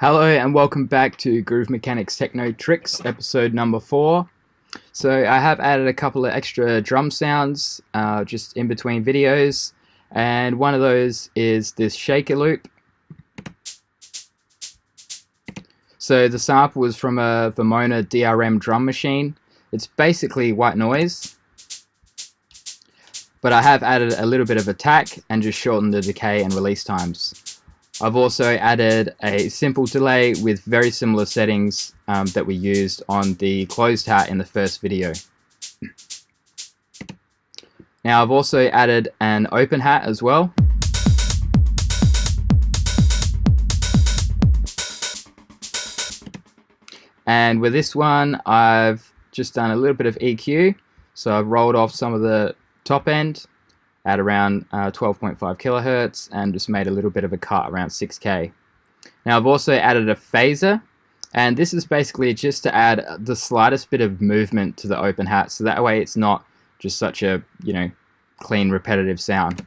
Hello and welcome back to Groov Mekanik's Techno Tricks, episode number 4. So I have added a couple of extra drum sounds just in between videos, and one of those is this shaker loop. So the sample was from a Vermona DRM drum machine. It's basically white noise, but I have added a little bit of attack and just shortened the decay and release times. I've also added a simple delay with very similar settings that we used on the closed hat in the first video. Now I've also added an open hat as well. And with this one I've just done a little bit of EQ, so I've rolled off some of the top end at around 12.5 kilohertz and just made a little bit of a cut around 6K. Now I've also added a phaser, and this is basically just to add the slightest bit of movement to the open hat, so that way it's not just such a, clean repetitive sound.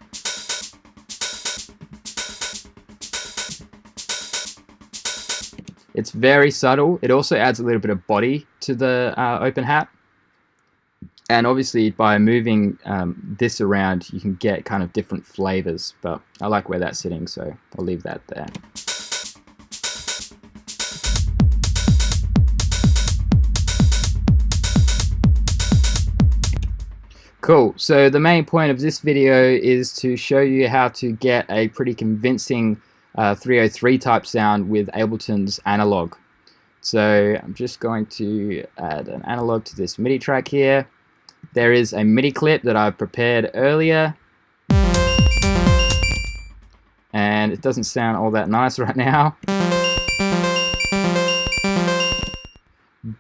It's very subtle. It also adds a little bit of body to the open hat. And obviously by moving this around you can get kind of different flavors, but I like where that's sitting, so I'll leave that there. Cool, so the main point of this video is to show you how to get a pretty convincing 303 type sound with Ableton's analog. So I'm just going to add an analog to this MIDI track here. There is a MIDI clip that I've prepared earlier, and it doesn't sound all that nice right now,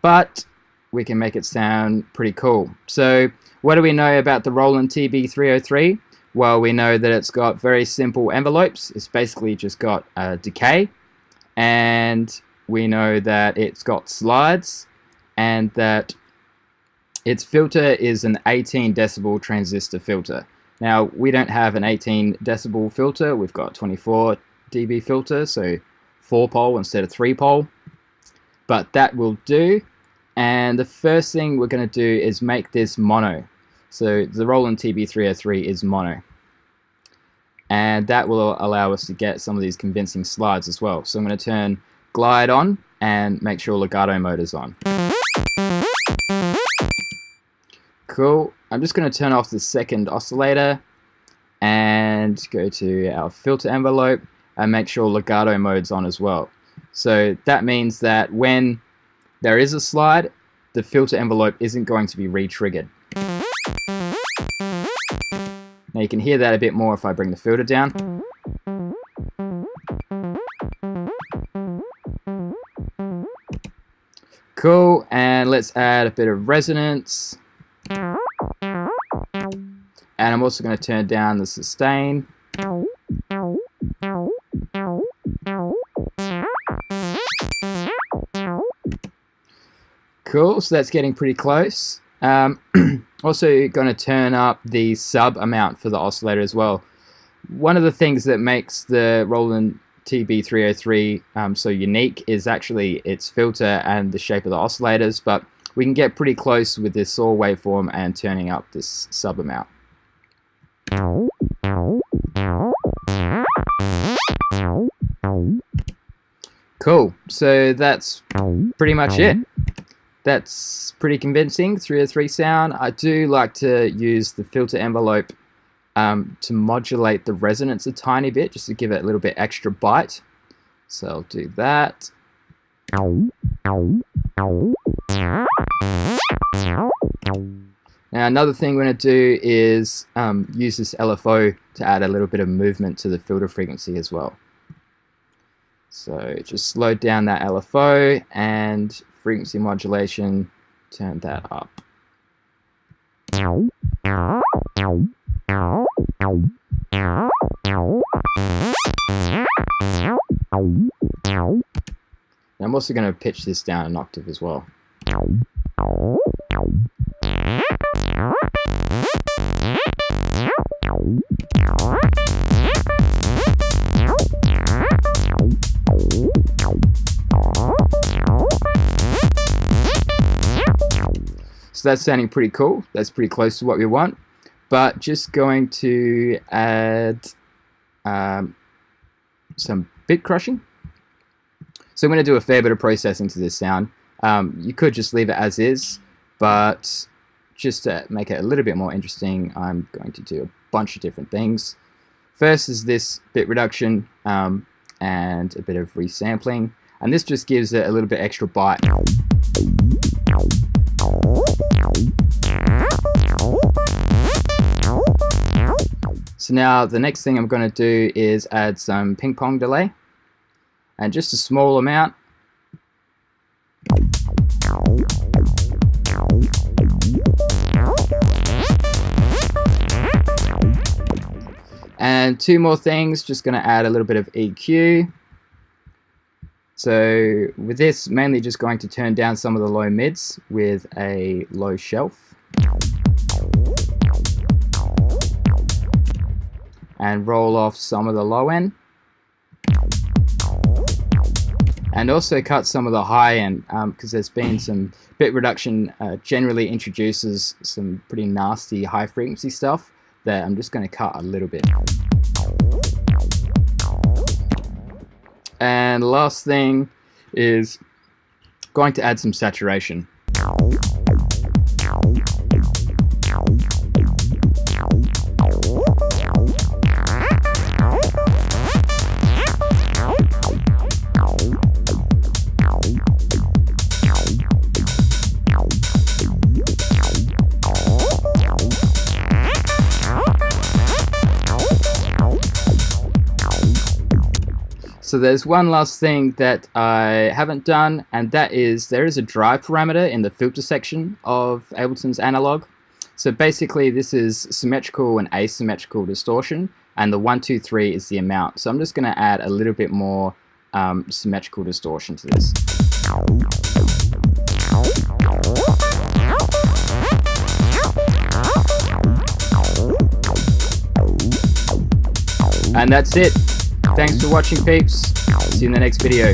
but we can make it sound pretty cool. So what do we know about the Roland TB303? Well, we know that it's got very simple envelopes. It's basically just got decay, and we know that it's got slides, and that its filter is an 18 decibel transistor filter. Now, we don't have an 18 decibel filter, we've got 24 dB filter, so 4-pole instead of 3-pole. But that will do, and the first thing we're going to do is make this mono. So the Roland TB303 is mono. And that will allow us to get some of these convincing slides as well. So I'm going to turn glide on and make sure legato mode is on. Cool. I'm just going to turn off the second oscillator and go to our filter envelope and make sure legato mode's on as well. So that means that when there is a slide, the filter envelope isn't going to be re-triggered. Now you can hear that a bit more if I bring the filter down. Cool, and let's add a bit of resonance. And I'm also going to turn down the sustain. Cool, so that's getting pretty close. Also going to turn up the sub amount for the oscillator as well. One of the things that makes the Roland TB303 so unique is actually its filter and the shape of the oscillators, but we can get pretty close with this saw waveform and turning up this sub amount. Cool, so that's pretty much it. That's pretty convincing 303 sound. I do like to use the filter envelope to modulate the resonance a tiny bit, just to give it a little bit extra bite. So I'll do that. Now another thing we're going to do is use this LFO to add a little bit of movement to the filter frequency as well. So just slow down that LFO and frequency modulation, turn that up. I'm also going to pitch this down an octave as well. So that's sounding pretty cool. That's pretty close to what we want. But just going to add some bit crushing. So I'm going to do a fair bit of processing to this sound. You could just leave it as is, but just to make it a little bit more interesting, I'm going to do a bunch of different things. First is this bit reduction and a bit of resampling, and this just gives it a little bit extra bite. So now the next thing I'm going to do is add some ping pong delay, and just a small amount. And two more things, just going to add a little bit of EQ. So with this, mainly just going to turn down some of the low mids with a low shelf. And roll off some of the low end. And also cut some of the high end, because there's been some bit reduction generally introduces some pretty nasty high frequency stuff that I'm just going to cut a little bit. And last thing is going to add some saturation. So there's one last thing that I haven't done, and that is there is a drive parameter in the filter section of Ableton's analog. So basically this is symmetrical and asymmetrical distortion, and the 1, 2, 3 is the amount. So I'm just going to add a little bit more symmetrical distortion to this. And that's it. Thanks for watching, peeps. See you in the next video.